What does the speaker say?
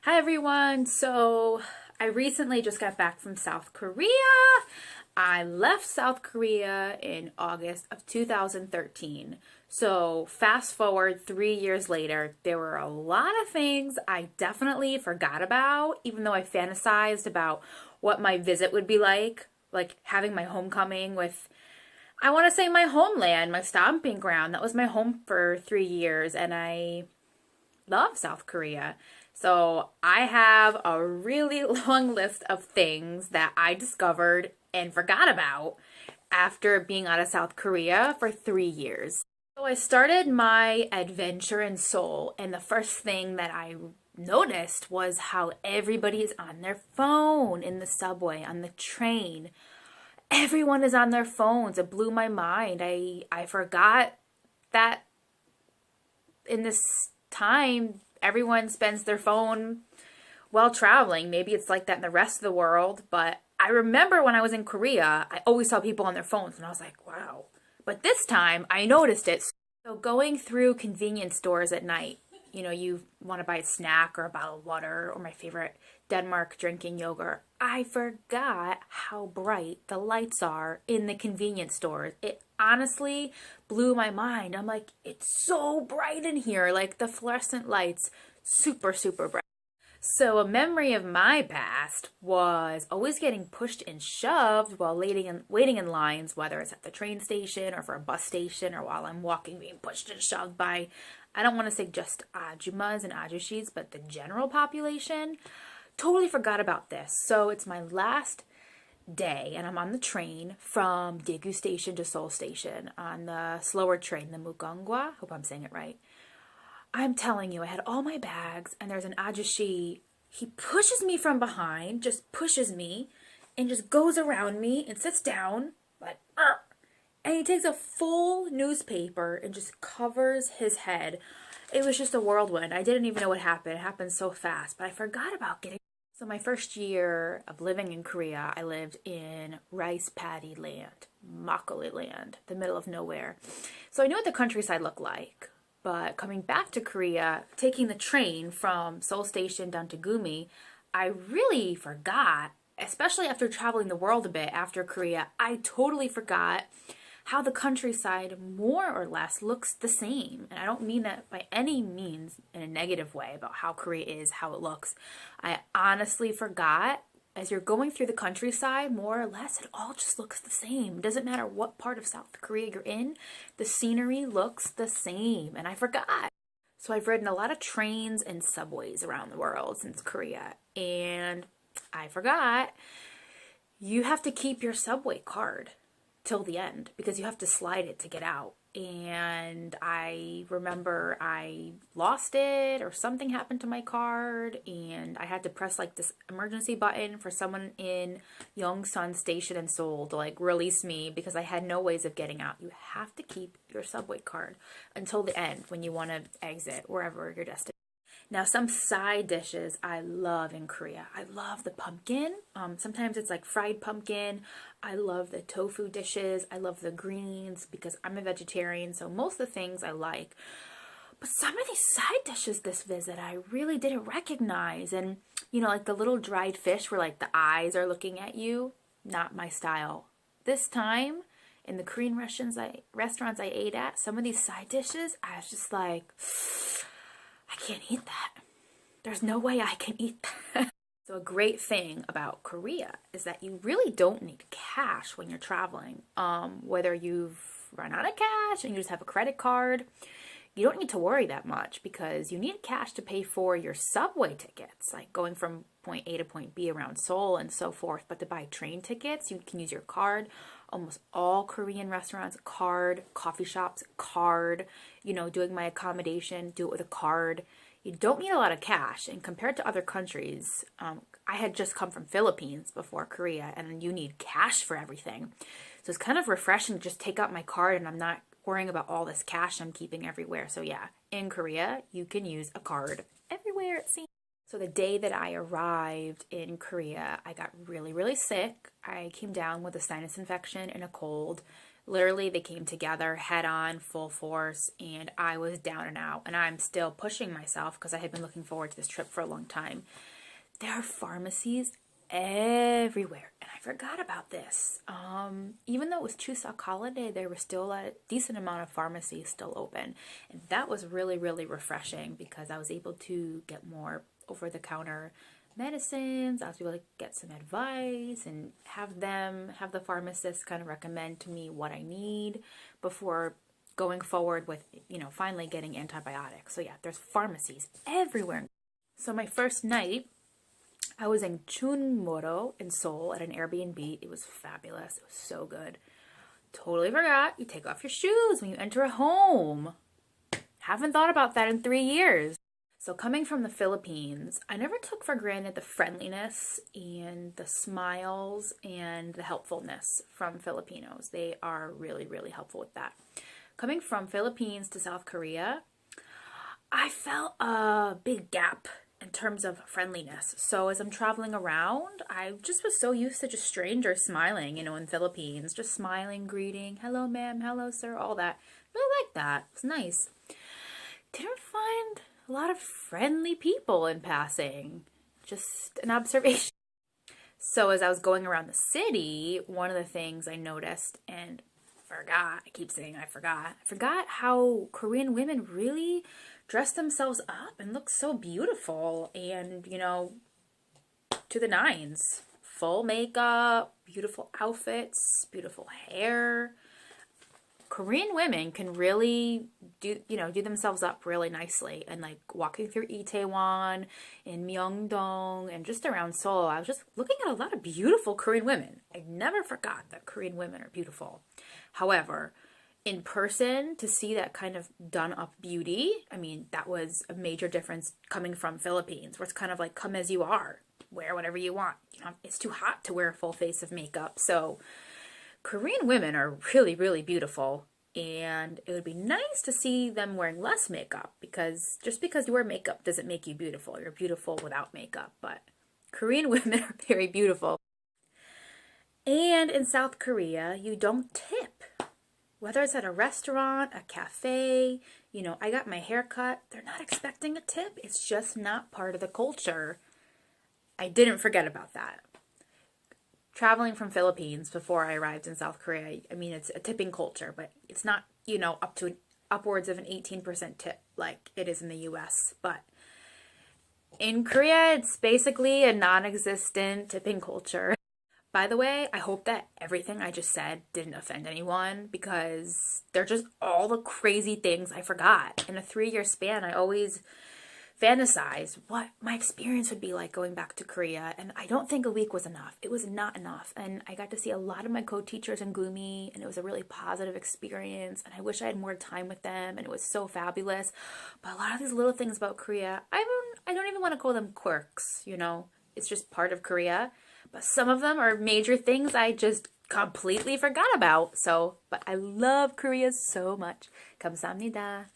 Hi everyone. So I recently just got back from South Korea. I left South Korea in August of 2013. So fast forward 3 years later, there were a lot of things I definitely forgot about, even though I fantasized about what my visit would be like having my homecoming with, I want to say, my homeland, my stomping ground. That was my home for 3 years, and I love South Korea. So I have a really long list of things that I discovered and forgot about after being out of South Korea for 3 years. So I started my adventure in Seoul, and the first thing that I noticed was how everybody is on their phone in the subway, on the train. Everyone is on their phones. It blew my mind. I forgot that in this time everyone spends their phone while traveling. Maybe it's like that in the rest of the world, but I remember when I was in Korea, I always saw people on their phones and I was like, wow. But this time I noticed it. So going through convenience stores at night, you want to buy a snack or a bottle of water or my favorite Denmark drinking yogurt. I forgot how bright the lights are in the convenience stores. It honestly blew my mind. I'm like, it's so bright in here, like the fluorescent lights, super, super bright. So a memory of my past was always getting pushed and shoved while waiting in lines, whether it's at the train station or for a bus station or while I'm walking, being pushed and shoved by, I don't want to say just ajumas and ajushis, but the general population. Totally forgot about this. So it's my last day and I'm on the train from Daegu Station to Seoul Station on the slower train, the Mukongwa. Hope I'm saying it right. I'm telling you, I had all my bags, and there's an ajushi. He pushes me from behind, just pushes me, and just goes around me and sits down, like, "Arr!" And he takes a full newspaper and just covers his head. It was just a whirlwind. I didn't even know what happened. It happened so fast, but I forgot about getting. So my first year of living in Korea, I lived in rice paddy land, makgeolli land, the middle of nowhere. So I knew what the countryside looked like. But coming back to Korea, taking the train from Seoul Station down to Gumi, I really forgot, especially after traveling the world a bit after Korea, I totally forgot how the countryside more or less looks the same. And I don't mean that by any means in a negative way about how Korea is, how it looks. I honestly forgot. As you're going through the countryside, more or less, it all just looks the same. It doesn't matter what part of South Korea you're in, the scenery looks the same. And I forgot. So I've ridden a lot of trains and subways around the world since Korea. And I forgot. You have to keep your subway card till the end because you have to slide it to get out. And I remember I lost it or something happened to my card and I had to press like this emergency button for someone in Yongsan Station in Seoul to like release me because I had no ways of getting out. You have to keep your subway card until the end when you want to exit wherever your destination. Now, some side dishes I love in Korea. I love the pumpkin. Sometimes it's like fried pumpkin. I love the tofu dishes. I love the greens because I'm a vegetarian, so most of the things I like. But some of these side dishes this visit I really didn't recognize. And, like the little dried fish where like the eyes are looking at you. Not my style. This time, in the Korean restaurants I ate at, some of these side dishes, I was just like, I can't eat that. There's no way I can eat that. So a great thing about Korea is that you really don't need cash when you're traveling. Whether you've run out of cash and you just have a credit card, you don't need to worry that much because you need cash to pay for your subway tickets, like going from point A to point B around Seoul and so forth. But to buy train tickets, you can use your card. Almost all Korean restaurants, card, coffee shops, card, doing my accommodation, do it with a card. You don't need a lot of cash. And compared to other countries, I had just come from Philippines before Korea, and you need cash for everything. So it's kind of refreshing to just take out my card and I'm not worrying about all this cash I'm keeping everywhere. So yeah, in Korea, you can use a card everywhere it seems. So the day that I arrived in Korea, I got really, really sick. I came down with a sinus infection and a cold. Literally, they came together head on, full force, and I was down and out. And I'm still pushing myself because I had been looking forward to this trip for a long time. There are pharmacies everywhere, and I forgot about this. Even though it was Chuseok holiday, there was still a decent amount of pharmacies still open, and that was really, really refreshing because I was able to get more over-the-counter medicines. I was able to get some advice and have the pharmacist kind of recommend to me what I need before going forward with, finally getting antibiotics. So yeah, there's pharmacies everywhere. So my first night, I was in Chunmoro in Seoul at an Airbnb. It was fabulous. It was so good. Totally forgot. You take off your shoes when you enter a home. Haven't thought about that in 3 years. So coming from the Philippines, I never took for granted the friendliness and the smiles and the helpfulness from Filipinos. They are really, really helpful with that. Coming from Philippines to South Korea, I felt a big gap in terms of friendliness. So as I'm traveling around, I just was so used to just strangers smiling, in Philippines, just smiling, greeting, hello ma'am, hello sir, all that. Really like that. It's nice. Didn't find a lot of friendly people in passing. Just an observation. So as I was going around the city, one of the things I noticed and forgot, I keep saying I forgot how Korean women really dress themselves up and look so beautiful and, to the nines. Full makeup, beautiful outfits, beautiful hair. Korean women can really do themselves up really nicely. And like walking through Itaewon, in Myeongdong, and just around Seoul, I was just looking at a lot of beautiful Korean women. I never forgot that Korean women are beautiful. However, in person, to see that kind of done up beauty, I mean, that was a major difference coming from Philippines, where it's kind of like come as you are, wear whatever you want. It's too hot to wear a full face of makeup. So Korean women are really, really beautiful, and it would be nice to see them wearing less makeup, because just because you wear makeup doesn't make you beautiful. You're beautiful without makeup, but Korean women are very beautiful. And in South Korea, you don't tip. Whether it's at a restaurant, a cafe, I got my hair cut, they're not expecting a tip. It's just not part of the culture. I didn't forget about that. Traveling from Philippines before I arrived in South Korea, I mean, it's a tipping culture, but it's not, up to upwards of an 18% tip like it is in the US. But in Korea, it's basically a non-existent tipping culture. By the way, I hope that everything I just said didn't offend anyone, because they're just all the crazy things I forgot. In a 3-year span, I always fantasize what my experience would be like going back to Korea, and I don't think a week was enough. It was not enough, and I got to see a lot of my co-teachers in Gumi, and it was a really positive experience, and I wish I had more time with them, and it was so fabulous. But a lot of these little things about Korea, I don't even want to call them quirks, It's just part of Korea, but some of them are major things I just completely forgot about. But I love Korea so much. 감사합니다.